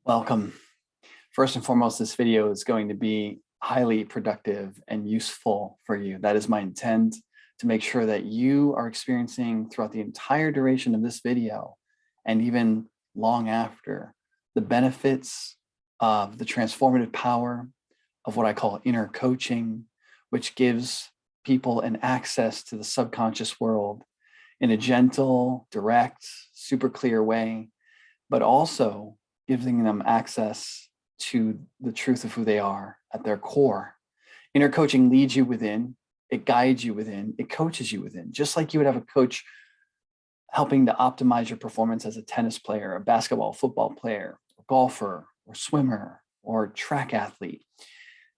Welcome. First and foremost, this video is going to be highly productive and useful for you. That is my intent, to make sure that you are experiencing throughout the entire duration of this video and even long after the benefits of the transformative power of what I call inner coaching, which gives people an access to the subconscious world in a gentle, direct, super clear way, but also giving them access to the truth of who they are at their core. Inner coaching leads you within, it guides you within, it coaches you within, just like you would have a coach helping to optimize your performance as a tennis player, a basketball, football player, a golfer, or swimmer, or track athlete.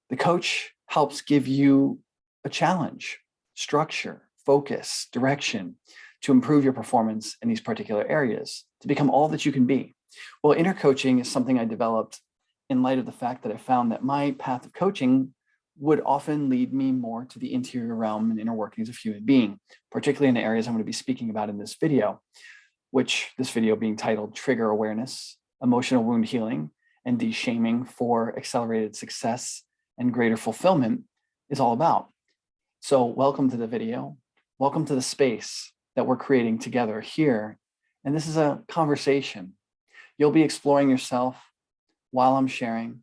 The coach helps give you a challenge, structure, focus, direction to improve your performance in these particular areas, to become all that you can be. Well, inner coaching is something I developed in light of the fact that I found that my path of coaching would often lead me more to the interior realm and inner workings of human being, particularly in the areas I'm going to be speaking about in this video, which this video being titled Trigger Awareness, Emotional Wound Healing, and De-Shaming for Accelerated Success and Greater Fulfillment is all about. So welcome to the video. Welcome to the space that we're creating together here. And this is a conversation. You'll be exploring yourself while I'm sharing,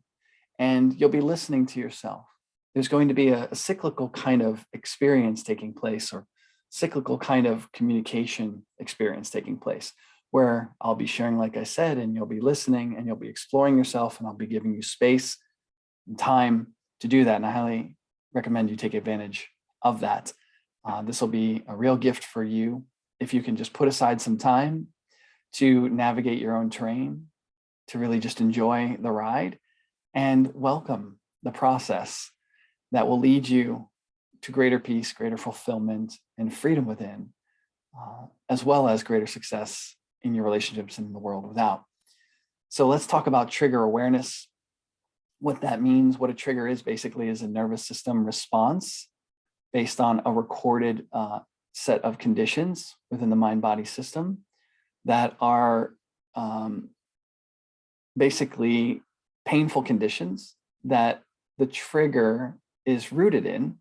and you'll be listening to yourself. There's going to be a cyclical kind of experience taking place, or cyclical kind of communication experience taking place, where I'll be sharing, like I said, and you'll be listening and you'll be exploring yourself, and I'll be giving you space and time to do that. And I highly recommend you take advantage of that. This will be a real gift for you if you can just put aside some time to navigate your own terrain, to really just enjoy the ride and welcome the process that will lead you to greater peace, greater fulfillment, and freedom within, as well as greater success in your relationships and in the world without. So let's talk about trigger awareness. What that means, what a trigger is basically, is a nervous system response based on a recorded set of conditions within the mind-body system that are basically painful conditions that the trigger is rooted in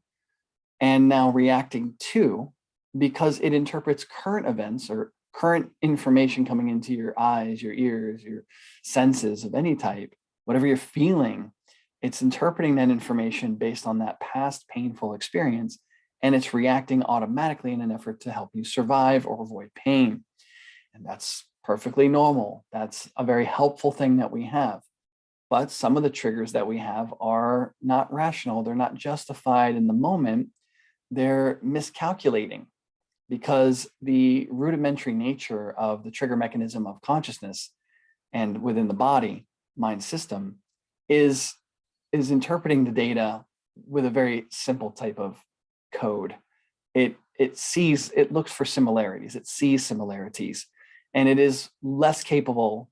and now reacting to, because it interprets current events or current information coming into your eyes, your ears, your senses of any type, whatever you're feeling, it's interpreting that information based on that past painful experience, and it's reacting automatically in an effort to help you survive or avoid pain. And that's perfectly normal. That's a very helpful thing that we have. But some of the triggers that we have are not rational. They're not justified in the moment. They're miscalculating, because the rudimentary nature of the trigger mechanism of consciousness and within the body mind system is interpreting the data with a very simple type of code. It looks for similarities. It sees similarities. And it is less capable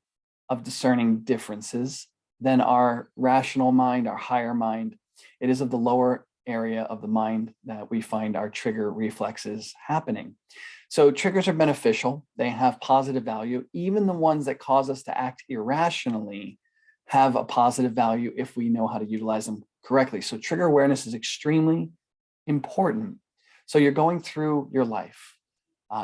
of discerning differences than our rational mind, our higher mind. It is of the lower area of the mind that we find our trigger reflexes happening. So triggers are beneficial. They have positive value. Even the ones that cause us to act irrationally have a positive value if we know how to utilize them correctly. So trigger awareness is extremely important. So you're going through your life.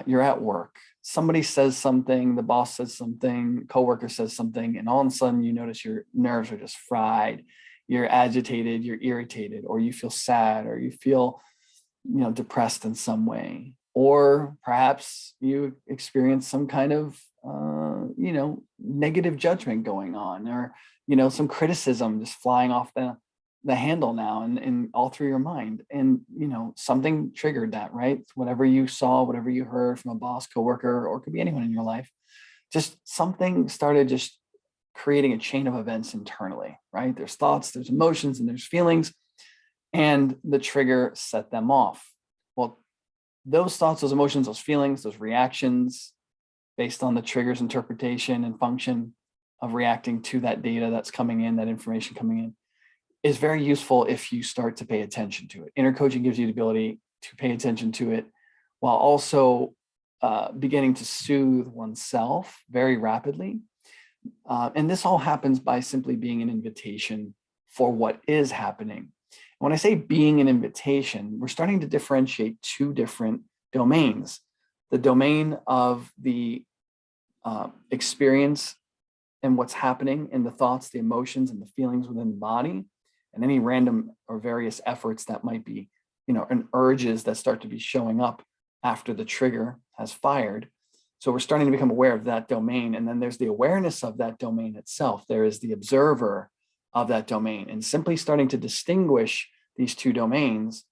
You're at work. Somebody says something, the boss says something, coworker says something, and all of a sudden you notice your nerves are just fried. You're agitated, you're irritated, or you feel sad, or you feel, depressed in some way. Or perhaps you experience some kind of, negative judgment going on, or, some criticism just flying off the handle now and all through your mind. And, something triggered that, right? Whatever you saw, whatever you heard from a boss, coworker, or it could be anyone in your life, just something started just creating a chain of events internally, right? There's thoughts, there's emotions, and there's feelings, and the trigger set them off. Well, those thoughts, those emotions, those feelings, those reactions, based on the trigger's interpretation and function of reacting to that data that's coming in, that information coming in, is very useful if you start to pay attention to it. Inner coaching gives you the ability to pay attention to it while also beginning to soothe oneself very rapidly And this all happens by simply being an invitation for what is happening. When I say being an invitation, we're starting to differentiate two different domains. The domain of the experience and what's happening in the thoughts, the emotions, and the feelings within the body, and any random or various efforts that might be, and urges that start to be showing up after the trigger has fired. So we're starting to become aware of that domain. And then there's the awareness of that domain itself. There is the observer of that domain, and simply starting to distinguish these two domains,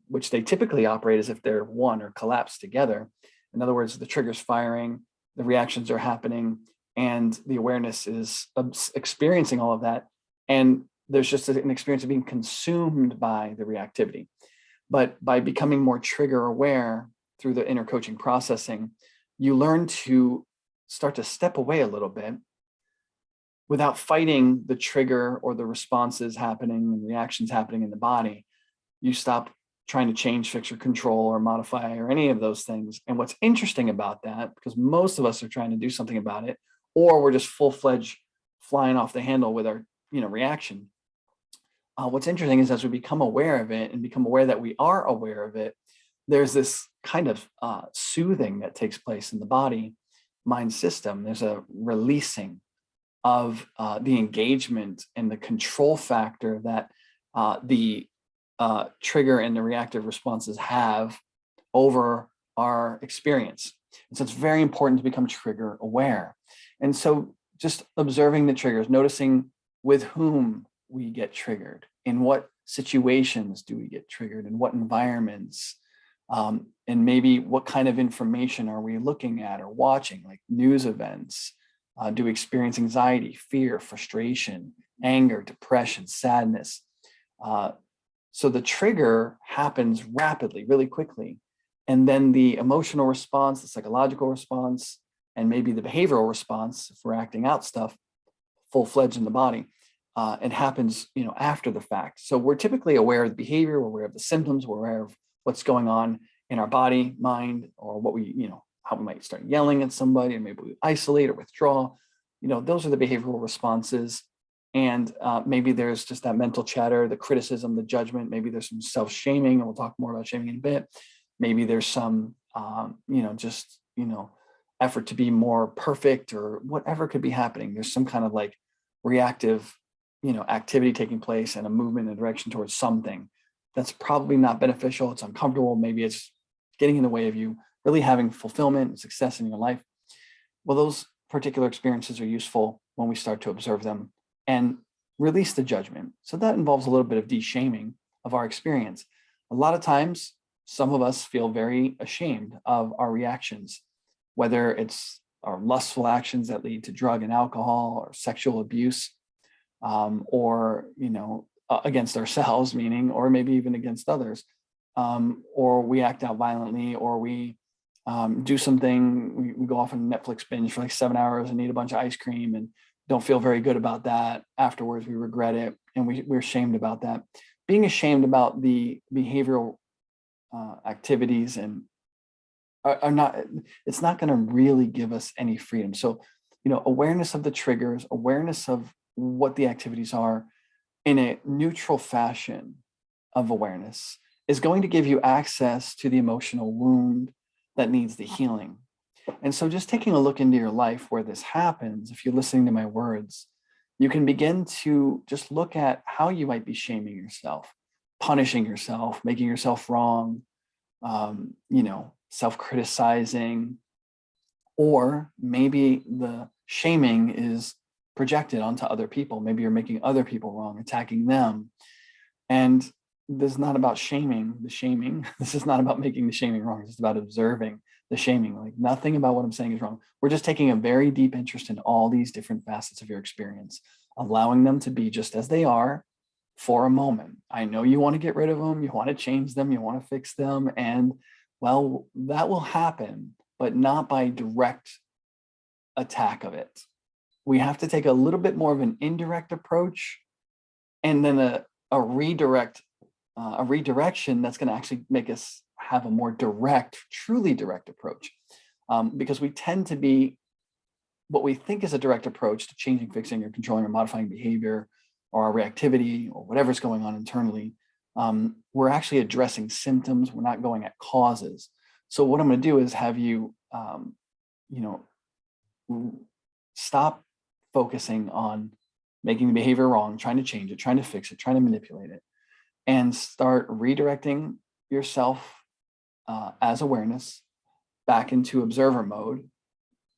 which they typically operate as if they're one or collapsed together. In other words, the trigger's firing, the reactions are happening, and the awareness is experiencing all of that. And there's just an experience of being consumed by the reactivity. But by becoming more trigger aware through the inner coaching processing, you learn to start to step away a little bit without fighting the trigger or the responses happening and reactions happening in the body. You stop trying to change, fix, or control, or modify, or any of those things. And what's interesting about that, because most of us are trying to do something about it, or we're just full-fledged flying off the handle with our reaction. What's interesting is as we become aware of it and become aware that we are aware of it, there's this kind of soothing that takes place in the body mind system. There's a releasing of the engagement and the control factor that the trigger and the reactive responses have over our experience. And so it's very important to become trigger aware. And so just observing the triggers, noticing with whom we get triggered, in what situations do we get triggered, in what environments, and maybe what kind of information are we looking at or watching, like news events. Do we experience anxiety, fear, frustration, anger, depression, sadness? So the trigger happens rapidly, really quickly. And then the emotional response, the psychological response, and maybe the behavioral response, if we're acting out stuff full-fledged in the body, it happens, after the fact. So we're typically aware of the behavior, we're aware of the symptoms, we're aware of what's going on in our body, mind, or what we, how we might start yelling at somebody, and maybe we isolate or withdraw. Those are the behavioral responses. And maybe there's just that mental chatter, the criticism, the judgment. Maybe there's some self-shaming, and we'll talk more about shaming in a bit. Maybe there's some, effort to be more perfect, or whatever could be happening. There's some kind of like reactive, activity taking place, and a movement in a direction towards something that's probably not beneficial. It's uncomfortable. Maybe it's getting in the way of you really having fulfillment and success in your life. Well, those particular experiences are useful when we start to observe them and release the judgment. So that involves a little bit of de-shaming of our experience. A lot of times, some of us feel very ashamed of our reactions, whether it's our lustful actions that lead to drug and alcohol, or sexual abuse, or, against ourselves, meaning, or maybe even against others, or we act out violently, or we do something, we go off on a Netflix binge for like 7 hours and eat a bunch of ice cream and don't feel very good about that. Afterwards, we regret it, and we're ashamed about that. Being ashamed about the behavioral activities and are not, it's not going to really give us any freedom. So, awareness of the triggers, awareness of what the activities are in a neutral fashion of awareness is going to give you access to the emotional wound that needs the healing. And so just taking a look into your life where this happens, if you're listening to my words, you can begin to just look at how you might be shaming yourself, punishing yourself, making yourself wrong, self-criticizing, or maybe the shaming is projected onto other people. Maybe you're making other people wrong, attacking them. And this is not about shaming the shaming. This is not about making the shaming wrong. It's about observing the shaming. Like, nothing about what I'm saying is wrong. We're just taking a very deep interest in all these different facets of your experience, allowing them to be just as they are for a moment. I know you want to get rid of them. You want to change them. You want to fix them. And well, that will happen, but not by direct attack of it. We have to take a little bit more of an indirect approach, and then a redirection that's going to actually make us have a more direct, truly direct approach, because we tend to be what we think is a direct approach to changing, fixing, or controlling or modifying behavior or our reactivity or whatever's going on internally, we're actually addressing symptoms. We're not going at causes. So what I'm going to do is have you, stop focusing on making the behavior wrong, trying to change it, trying to fix it, trying to manipulate it, and start redirecting yourself as awareness back into observer mode,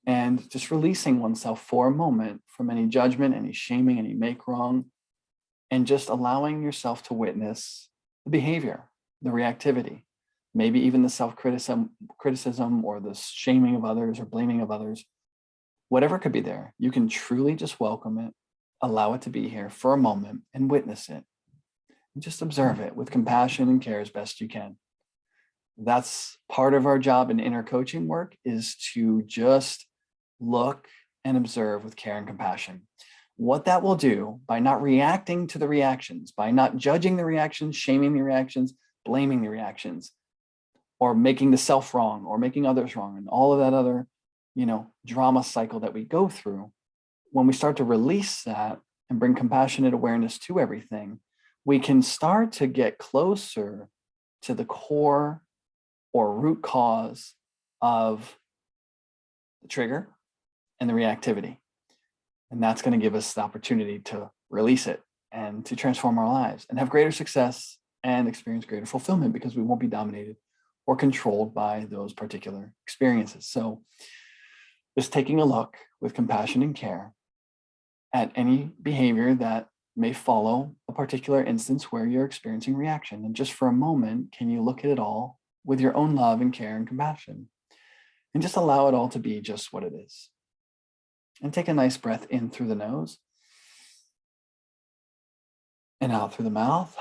and just releasing oneself for a moment from any judgment, any shaming, any make wrong, and just allowing yourself to witness the behavior, the reactivity, maybe even the self-criticism or the shaming of others or blaming of others. Whatever could be there, you can truly just welcome it, allow it to be here for a moment, and witness it. And just observe it with compassion and care as best you can. That's part of our job in inner coaching work, is to just look and observe with care and compassion. What that will do, by not reacting to the reactions, by not judging the reactions, shaming the reactions, blaming the reactions, or making the self wrong or making others wrong, and all of that other, drama cycle that we go through, when we start to release that and bring compassionate awareness to everything, we can start to get closer to the core or root cause of the trigger and the reactivity. And that's going to give us the opportunity to release it and to transform our lives and have greater success and experience greater fulfillment, because we won't be dominated or controlled by those particular experiences. So just taking a look with compassion and care at any behavior that may follow a particular instance where you're experiencing reaction. And just for a moment, can you look at it all with your own love and care and compassion, and just allow it all to be just what it is. And take a nice breath in through the nose and out through the mouth.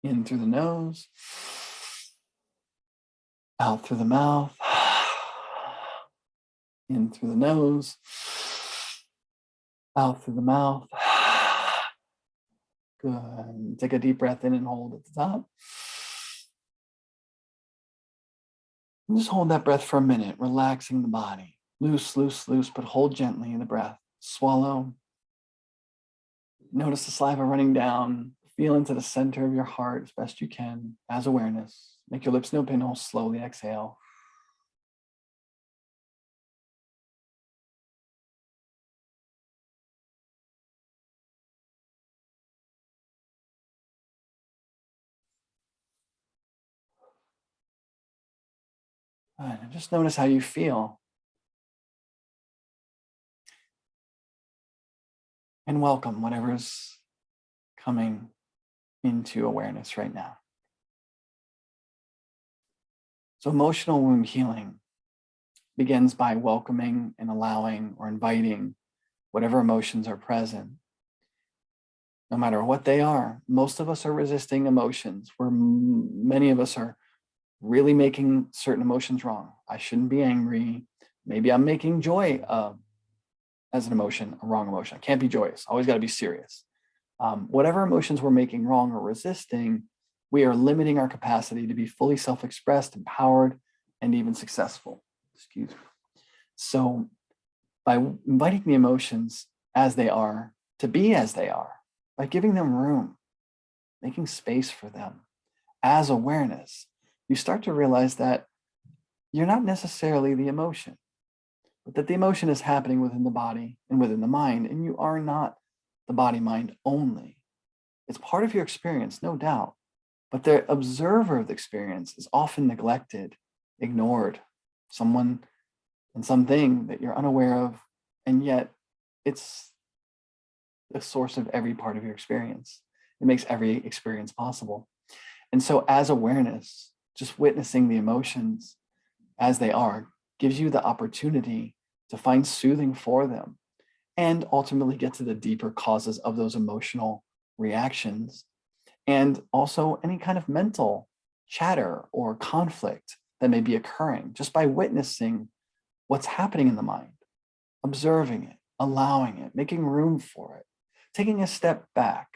In through the nose, out through the mouth, in through the nose, out through the mouth. Good. Take a deep breath in and hold at the top. And just hold that breath for a minute, relaxing the body. Loose, loose, loose, but hold gently in the breath. Swallow. Notice the saliva running down. Feel into the center of your heart as best you can as awareness. Make your lips no pinhole. Slowly exhale. Good. And just notice how you feel. And welcome whatever's coming into awareness right now. So emotional wound healing begins by welcoming and allowing or inviting whatever emotions are present, no matter what they are. Most of us are resisting emotions, where many of us are really making certain emotions wrong. I shouldn't be angry. Maybe I'm making joy as an emotion, a wrong emotion. I can't be joyous. Always got to be serious. Whatever emotions we're making wrong or resisting, we are limiting our capacity to be fully self-expressed, empowered, and even successful. Excuse me. So by inviting the emotions as they are to be as they are, by giving them room, making space for them as awareness, you start to realize that you're not necessarily the emotion, but that the emotion is happening within the body and within the mind, and you are not the body mind only. It's part of your experience, no doubt, but the observer of the experience is often neglected, ignored, someone and something that you're unaware of, and yet it's the source of every part of your experience. It makes every experience possible. And so as awareness, just witnessing the emotions as they are gives you the opportunity to find soothing for them and ultimately get to the deeper causes of those emotional reactions, and also any kind of mental chatter or conflict that may be occurring, just by witnessing what's happening in the mind, observing it, allowing it, making room for it, taking a step back,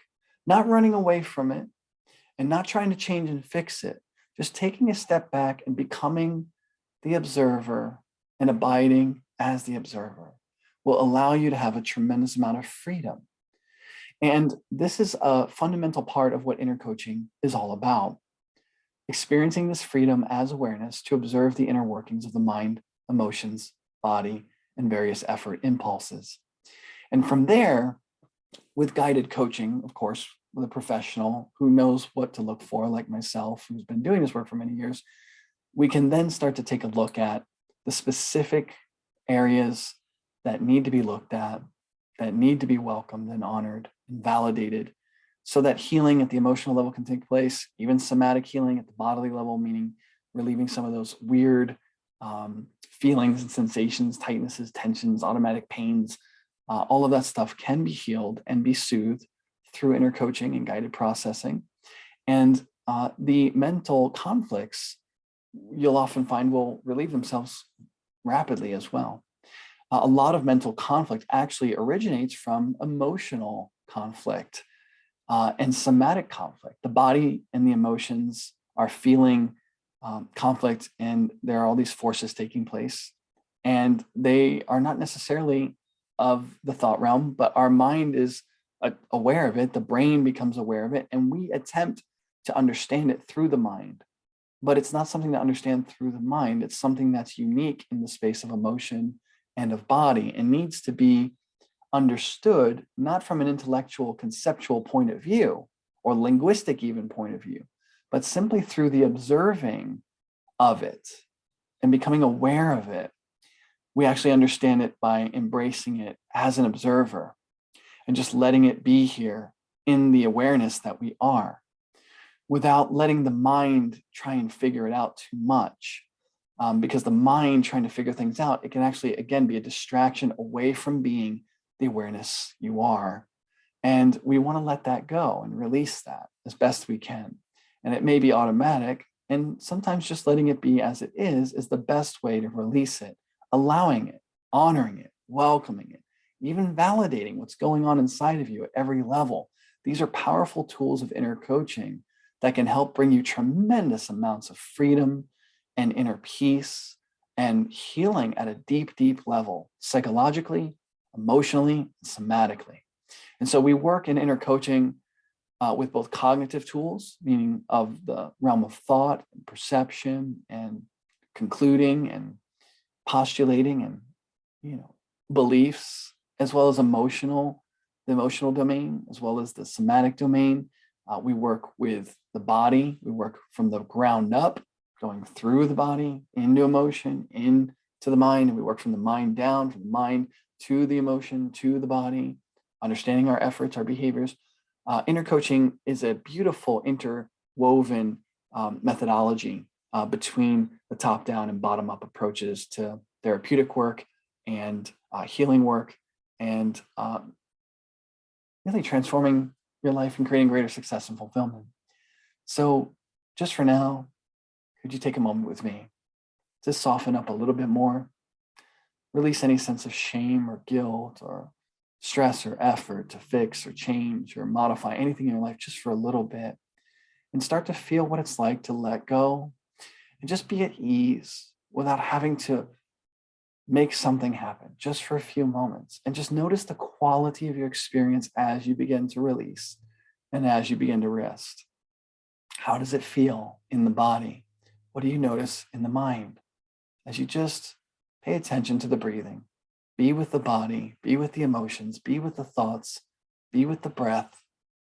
not running away from it and not trying to change and fix it, just taking a step back and becoming the observer and abiding as the observer will allow you to have a tremendous amount of freedom. And this is a fundamental part of what inner coaching is all about. Experiencing this freedom as awareness to observe the inner workings of the mind, emotions, body, and various effort impulses. And from there, with guided coaching, of course, with a professional who knows what to look for, like myself, who's been doing this work for many years, we can then start to take a look at the specific areas that need to be looked at, that need to be welcomed and honored and validated, so that healing at the emotional level can take place, even somatic healing at the bodily level, meaning relieving some of those weird feelings and sensations, tightnesses, tensions, automatic pains. All of that stuff can be healed and be soothed through inner coaching and guided processing. And the mental conflicts you'll often find will relieve themselves rapidly as well. A lot of mental conflict actually originates from emotional conflict and somatic conflict. The body and the emotions are feeling conflict, and there are all these forces taking place, and they are not necessarily of the thought realm, but our mind is aware of it. The brain becomes aware of it, and we attempt to understand it through the mind. But it's not something to understand through the mind. It's something that's unique in the space of emotion and of body, and needs to be understood not from an intellectual, conceptual point of view or linguistic even point of view, but simply through the observing of it and becoming aware of it. We actually understand it by embracing it as an observer and just letting it be here in the awareness that we are, without letting the mind try and figure it out too much. Because the mind trying to figure things out, it can actually, again, be a distraction away from being the awareness you are. And we want to let that go and release that as best we can. And it may be automatic, and sometimes just letting it be as it is the best way to release it, allowing it, honoring it, welcoming it, even validating what's going on inside of you at every level. These are powerful tools of inner coaching that can help bring you tremendous amounts of freedom and inner peace and healing at a deep, deep level, psychologically, emotionally, and somatically. And so we work in inner coaching with both cognitive tools, meaning of the realm of thought and perception and concluding and postulating and beliefs, as well as the emotional domain, as well as the somatic domain. We work with the body. We work from the ground up, going through the body, into emotion, into the mind. And we work from the mind down, from the mind to the emotion, to the body, understanding our efforts, our behaviors. Inner coaching is a beautiful interwoven methodology between the top-down and bottom-up approaches to therapeutic work and healing work, and really transforming your life and creating greater success and fulfillment. So just for now, could you take a moment with me to soften up a little bit more, release any sense of shame or guilt or stress or effort to fix or change or modify anything in your life just for a little bit, and start to feel what it's like to let go and just be at ease without having to make something happen, just for a few moments. And just notice the quality of your experience as you begin to release and as you begin to rest. How does it feel in the body? What do you notice in the mind? As you just pay attention to the breathing, be with the body, be with the emotions, be with the thoughts, be with the breath,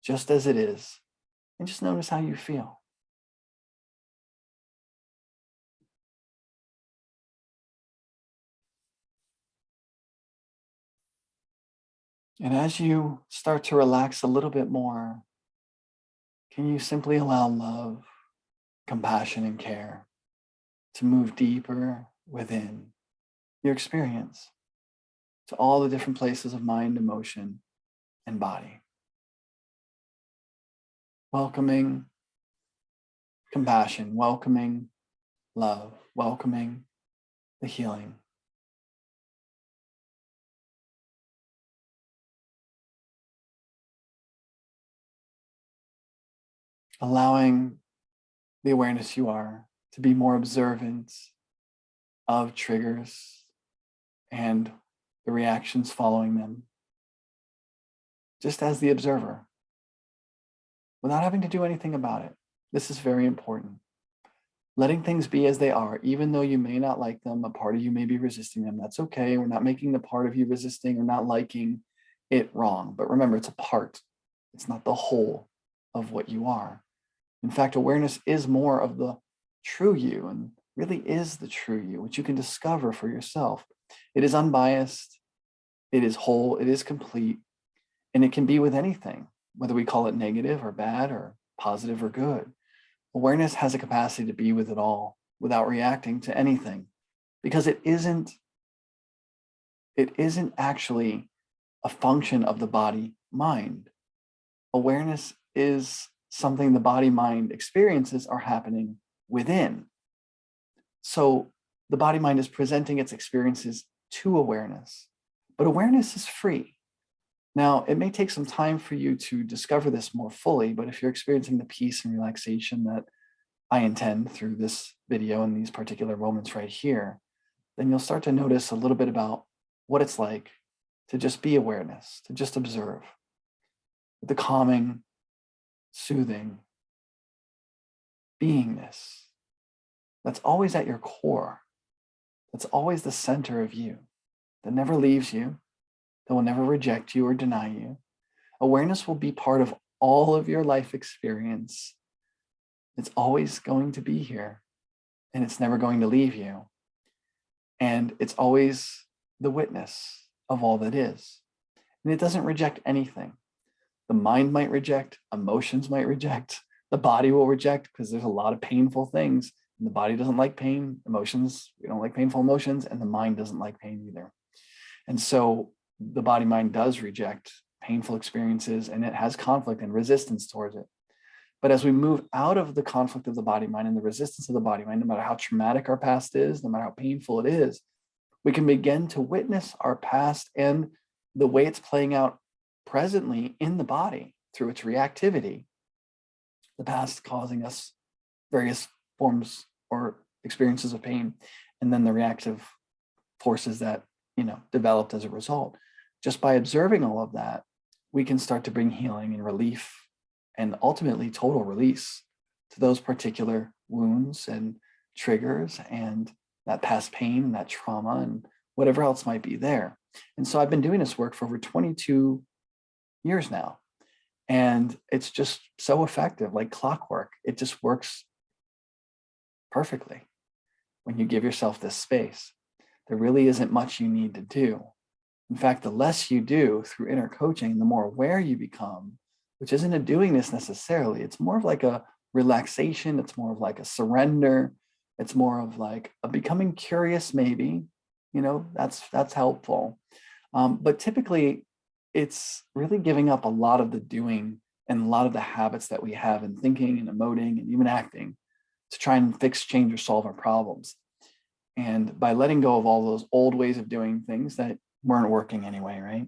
just as it is, and just notice how you feel. And as you start to relax a little bit more, can you simply allow love, compassion, and care to move deeper within your experience to all the different places of mind, emotion, and body? Welcoming compassion, welcoming love, welcoming the healing. Allowing the awareness you are to be more observant of triggers and the reactions following them, just as the observer, without having to do anything about it. This is very important. Letting things be as they are, even though you may not like them, a part of you may be resisting them. That's okay. We're not making the part of you resisting or not liking it wrong. But remember, it's a part. It's not the whole of what you are. In fact, awareness is more of the true you and really is the true you, which you can discover for yourself. It is unbiased, it is whole, it is complete, and it can be with anything, whether we call it negative or bad or positive or good. Awareness has a capacity to be with it all without reacting to anything, because it isn't actually a function of the body mind. Awareness is something the body mind experiences are happening within. So the body mind is presenting its experiences to awareness, but awareness is free. Now, it may take some time for you to discover this more fully, but if you're experiencing the peace and relaxation that I intend through this video and these particular moments right here, then you'll start to notice a little bit about what it's like to just be awareness, to just observe. The calming, soothing beingness that's always at your core, that's always the center of you, that never leaves you, that will never reject you or deny you. Awareness will be part of all of your life experience. It's always going to be here, and it's never going to leave you. And it's always the witness of all that is. And it doesn't reject anything. The mind might reject, emotions might reject, the body will reject, because there's a lot of painful things. And the body doesn't like pain, emotions, we don't like painful emotions, and the mind doesn't like pain either. And so the body mind does reject painful experiences, and it has conflict and resistance towards it. But as we move out of the conflict of the body mind and the resistance of the body mind, no matter how traumatic our past is, no matter how painful it is, we can begin to witness our past and the way it's playing out presently in the body through its reactivity. The past causing us various forms or experiences of pain, and then the reactive forces that developed as a result. Just by observing all of that, we can start to bring healing and relief and ultimately total release to those particular wounds and triggers and that past pain and that trauma and whatever else might be there. And so I've been doing this work for over 22 years now. And it's just so effective, like clockwork. It just works perfectly when you give yourself this space. There really isn't much you need to do. In fact, the less you do through inner coaching, the more aware you become, which isn't a doing this necessarily. It's more of like a relaxation. It's more of like a surrender. It's more of like a becoming curious, maybe. That's helpful. But typically, it's really giving up a lot of the doing and a lot of the habits that we have in thinking and emoting and even acting to try and fix, change, or solve our problems. And by letting go of all those old ways of doing things that weren't working anyway, right?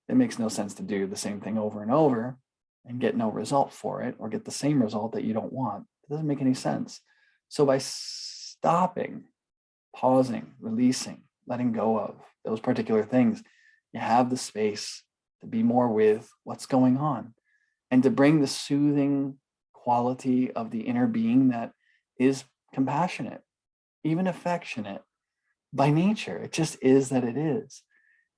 It makes no sense to do the same thing over and over and get no result for it, or get the same result that you don't want. It doesn't make any sense. So by stopping, pausing, releasing, letting go of those particular things, you have the space to be more with what's going on and to bring the soothing quality of the inner being that is compassionate, even affectionate by nature. It just is that it is.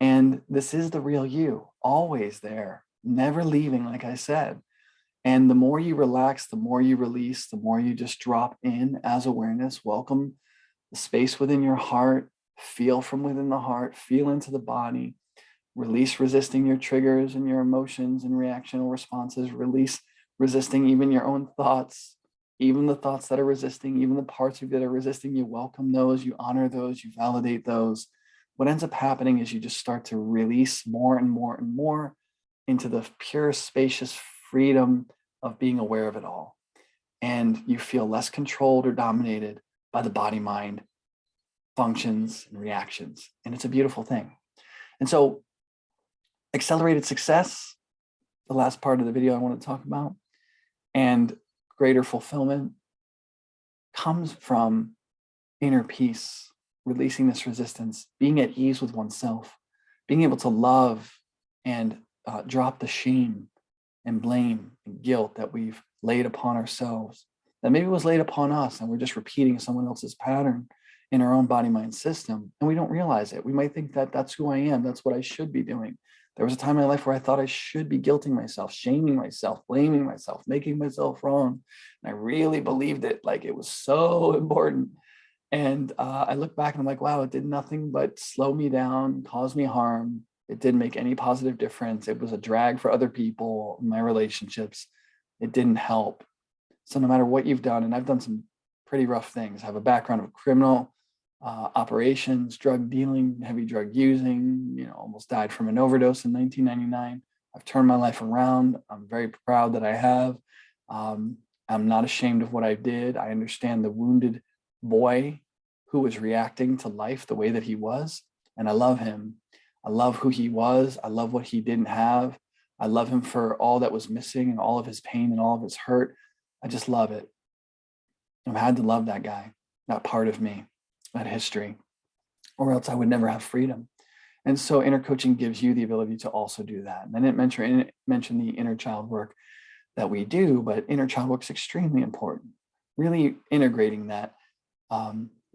And this is the real you, always there, never leaving, like I said. And the more you relax, the more you release, the more you just drop in as awareness, welcome the space within your heart, feel from within the heart, feel into the body, release resisting your triggers and your emotions and reactional responses, release resisting even your own thoughts, even the thoughts that are resisting, even the parts of you that are resisting. You welcome those, you honor those, you validate those. What ends up happening is you just start to release more and more and more into the pure, spacious freedom of being aware of it all. And you feel less controlled or dominated by the body mind functions and reactions. And it's a beautiful thing. And so accelerated success, the last part of the video I want to talk about, and greater fulfillment comes from inner peace, releasing this resistance, being at ease with oneself, being able to love and drop the shame and blame and guilt that we've laid upon ourselves, that maybe was laid upon us, and we're just repeating someone else's pattern in our own body mind system, and we don't realize it. We might think that that's who I am, that's what I should be doing. There was a time in my life where I thought I should be guilting myself, shaming myself, blaming myself, making myself wrong. And I really believed it, like it was so important. And I look back and I'm like, wow, it did nothing but slow me down, cause me harm. It didn't make any positive difference. It was a drag for other people, my relationships. It didn't help. So no matter what you've done, and I've done some pretty rough things. I have a background of criminal operations, drug dealing, heavy drug using, almost died from an overdose in 1999. I've turned my life around. I'm very proud that I have. I'm not ashamed of what I did. I understand the wounded boy who was reacting to life the way that he was. And I love him. I love who he was. I love what he didn't have. I love him for all that was missing and all of his pain and all of his hurt. I just love it. I've had to love that guy, that part of me, that history, or else I would never have freedom. And so inner coaching gives you the ability to also do that. And I didn't mention the inner child work that we do, but inner child work is extremely important. Really integrating that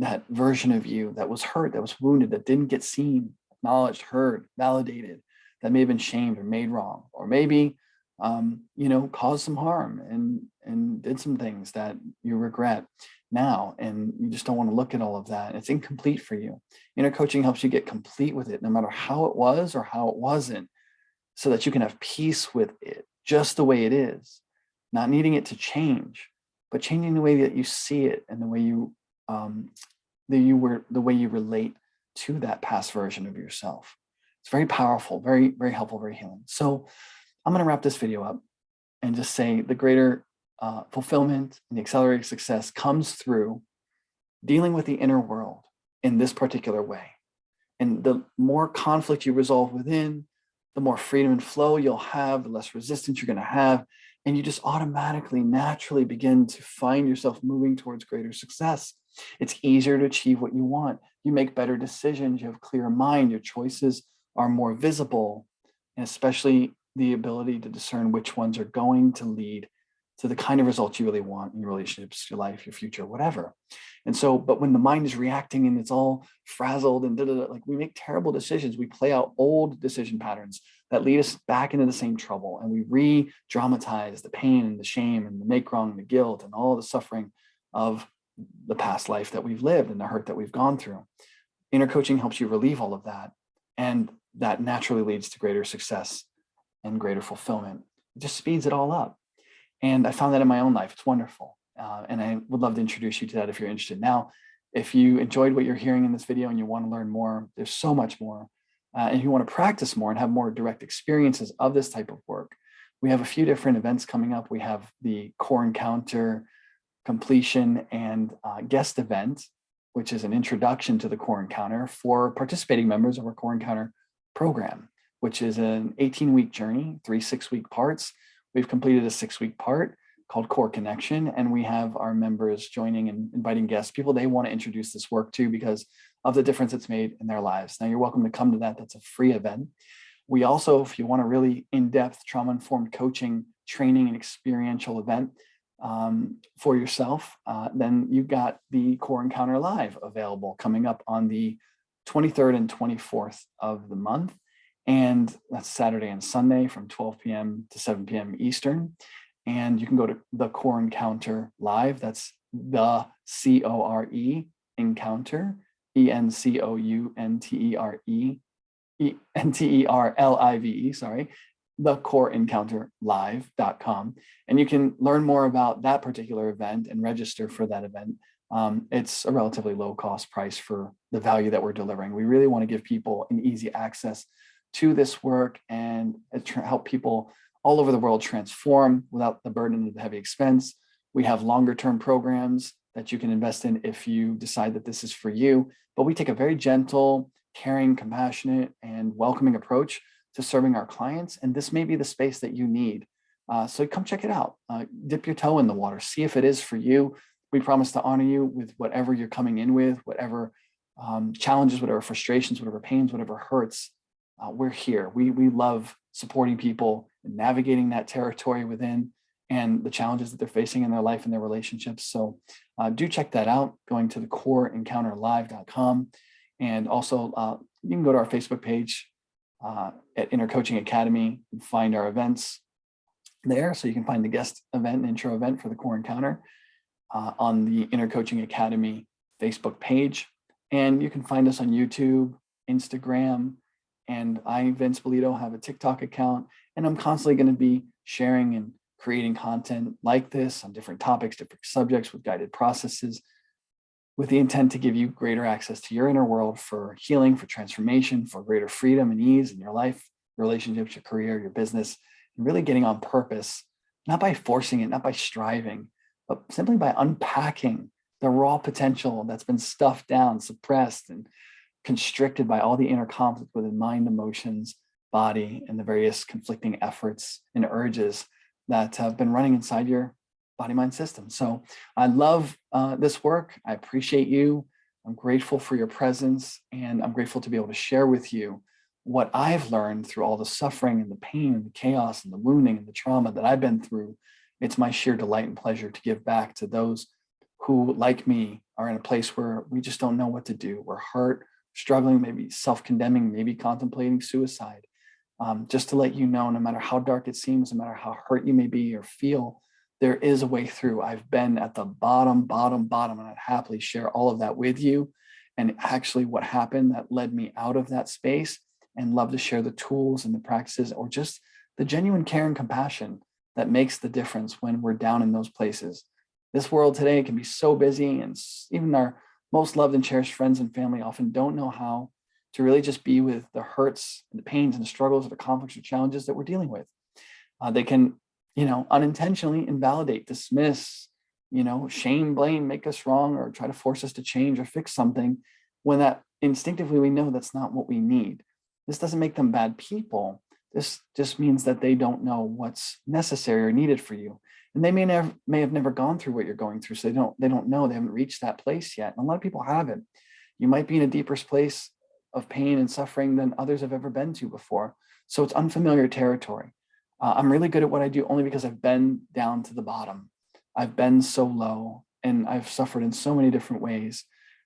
that version of you that was hurt, that was wounded, that didn't get seen, acknowledged, heard, validated, that may have been shamed or made wrong, or maybe caused some harm and did some things that you regret now, and you just don't want to look at all of that. It's incomplete for you. Inner coaching helps you get complete with it, no matter how it was or how it wasn't, so that you can have peace with it just the way it is, not needing it to change, but changing the way that you see it and the way you the way you relate to that past version of yourself. It's very powerful, very, very helpful, very healing. So I'm going to wrap this video up and just say the greater fulfillment and the accelerated success comes through dealing with the inner world in this particular way. And the more conflict you resolve within, the more freedom and flow you'll have, the less resistance you're going to have. And you just automatically, naturally begin to find yourself moving towards greater success. It's easier to achieve what you want. You make better decisions. You have a clearer mind. Your choices are more visible, and especially the ability to discern which ones are going to lead to the kind of results you really want in your relationships, your life, your future, whatever. And so, but when the mind is reacting and it's all frazzled and like we make terrible decisions, we play out old decision patterns that lead us back into the same trouble. And we re-dramatize the pain and the shame and the make wrong and the guilt and all the suffering of the past life that we've lived and the hurt that we've gone through. Inner coaching helps you relieve all of that. And that naturally leads to greater success and greater fulfillment. It just speeds it all up. And I found that in my own life. It's wonderful. And I would love to introduce you to that if you're interested. Now, if you enjoyed what you're hearing in this video and you want to learn more, there's so much more. And if you want to practice more and have more direct experiences of this type of work, we have a few different events coming up. We have the Core Encounter completion and guest event, which is an introduction to the Core Encounter for participating members of our Core Encounter program, which is an 18-week journey, 3 6-week parts. We've completed a 6-week part called Core Connection, and we have our members joining and inviting guests, people they want to introduce this work to because of the difference it's made in their lives. Now, you're welcome to come to that. That's a free event. We also, if you want a really in-depth trauma-informed coaching, training, and experiential event for yourself, then you've got the Core Encounter Live available coming up on the 23rd and 24th of the month. And that's Saturday and Sunday from 12 p.m. to 7 p.m. Eastern. And you can go to the Core Encounter Live. That's the CORE Encounter, ENCOUNTERLIVE, sorry, the Core Encounter Live.com. And you can learn more about that particular event and register for that event. It's a relatively low cost price for the value that we're delivering. We really want to give people an easy access to this work and help people all over the world transform without the burden of the heavy expense. We have longer term programs that you can invest in if you decide that this is for you. But we take a very gentle, caring, compassionate, and welcoming approach to serving our clients. And this may be the space that you need. So come check it out. Dip your toe in the water, see if it is for you. we promise to honor you with whatever you're coming in with, whatever challenges, whatever frustrations, whatever pains, whatever hurts. We're here. We love supporting people and navigating that territory within and the challenges that they're facing in their life and their relationships. So do check that out, going to thecoreencounterlive.com. And also you can go to our Facebook page at Inner Coaching Academy and find our events there. So you can find the guest event and intro event for the Core Encounter on the Inner Coaching Academy Facebook page. And you can find us on YouTube, Instagram, and I, Vince Bolito, have a TikTok account. And I'm constantly going to be sharing and creating content like this on different topics, different subjects with guided processes, with the intent to give you greater access to your inner world for healing, for transformation, for greater freedom and ease in your life, your relationships, your career, your business, and really getting on purpose, not by forcing it, not by striving, but simply by unpacking the raw potential that's been stuffed down, suppressed, and constricted by all the inner conflict within mind, emotions, body, and the various conflicting efforts and urges that have been running inside your body-mind system. So I love this work. I appreciate you. I'm grateful for your presence, and I'm grateful to be able to share with you what I've learned through all the suffering and the pain and the chaos and the wounding and the trauma that I've been through. It's my sheer delight and pleasure to give back to those who, like me, are in a place where we just don't know what to do. We're hurt, struggling, maybe self-condemning, maybe contemplating suicide. Just to let you know, no matter how dark it seems, no matter how hurt you may be or feel, there is a way through. I've been at the bottom, and I'd happily share all of that with you. And actually what happened that led me out of that space, and love to share the tools and the practices, or just the genuine care and compassion that makes the difference when we're down in those places. This world today can be so busy, and even our most loved and cherished friends and family often don't know how to really just be with the hurts and the pains and the struggles or the conflicts or challenges that we're dealing with. They can, unintentionally invalidate, dismiss, shame, blame, make us wrong, or try to force us to change or fix something, when that instinctively we know that's not what we need. This doesn't make them bad people. This just means that they don't know what's necessary or needed for you. And they may have never gone through what you're going through. So they don't know, they haven't reached that place yet. And a lot of people haven't. You might be in a deeper place of pain and suffering than others have ever been to before. So it's unfamiliar territory. I'm really good at what I do only because I've been down to the bottom. I've been so low, and I've suffered in so many different ways,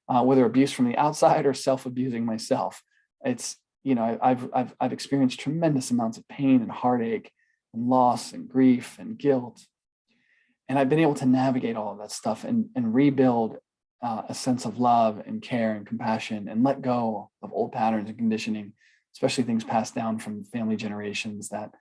whether abuse from the outside or self-abusing myself. It's, I've experienced tremendous amounts of pain and heartache and loss and grief and guilt. And I've been able to navigate all of that stuff and rebuild a sense of love and care and compassion, and let go of old patterns and conditioning, especially things passed down from family generations that,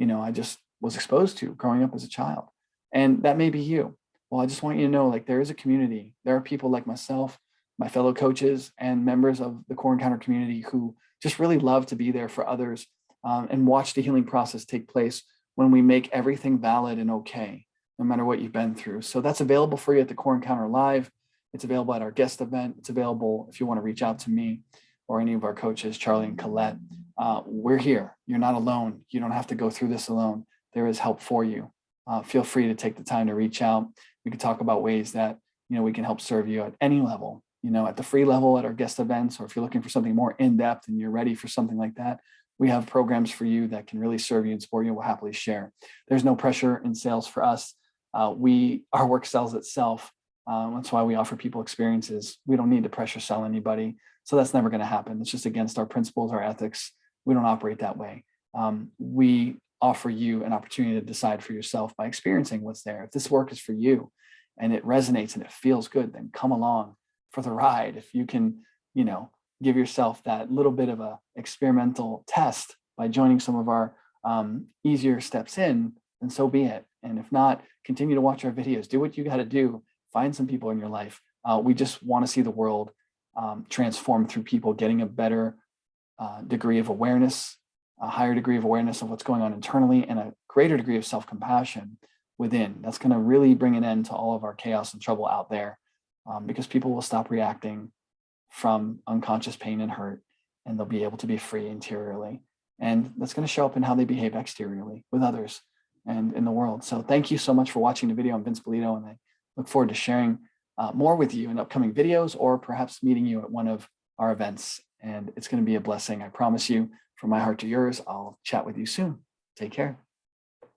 I just was exposed to growing up as a child. And that may be you. Well, I just want you to know, there is a community. There are people like myself, my fellow coaches, and members of the Core Encounter community who just really love to be there for others and watch the healing process take place when we make everything valid and okay, no matter what you've been through. So that's available for you at the Core Encounter Live. It's available at our guest event. It's available if you want to reach out to me or any of our coaches, Charlie and Colette. We're here. You're not alone. You don't have to go through this alone. There is help for you. Feel free to take the time to reach out. We can talk about ways that, we can help serve you at any level, at the free level at our guest events, or if you're looking for something more in-depth and you're ready for something like that, we have programs for you that can really serve you and support you. We'll happily share. There's no pressure in sales for us. Our work sells itself. That's why we offer people experiences. We don't need to pressure sell anybody. So that's never going to happen. It's just against our principles, our ethics. We don't operate that way. We offer you an opportunity to decide for yourself by experiencing what's there. If this work is for you and it resonates and it feels good, then come along for the ride. If you can, give yourself that little bit of a experimental test by joining some of our easier steps in, then so be it. And if not, continue to watch our videos. Do what you got to do. Find some people in your life. We just want to see the world transform through people getting a better degree of awareness, a higher degree of awareness of what's going on internally, and a greater degree of self-compassion within. That's going to really bring an end to all of our chaos and trouble out there, because people will stop reacting from unconscious pain and hurt, and they'll be able to be free interiorly. And that's going to show up in how they behave exteriorly with others and in the world. So thank you so much for watching the video. I'm Vince Bolito, and I look forward to sharing more with you in upcoming videos, or perhaps meeting you at one of our events. And it's going to be a blessing. I promise you, from my heart to yours. I'll chat with you soon. Take care.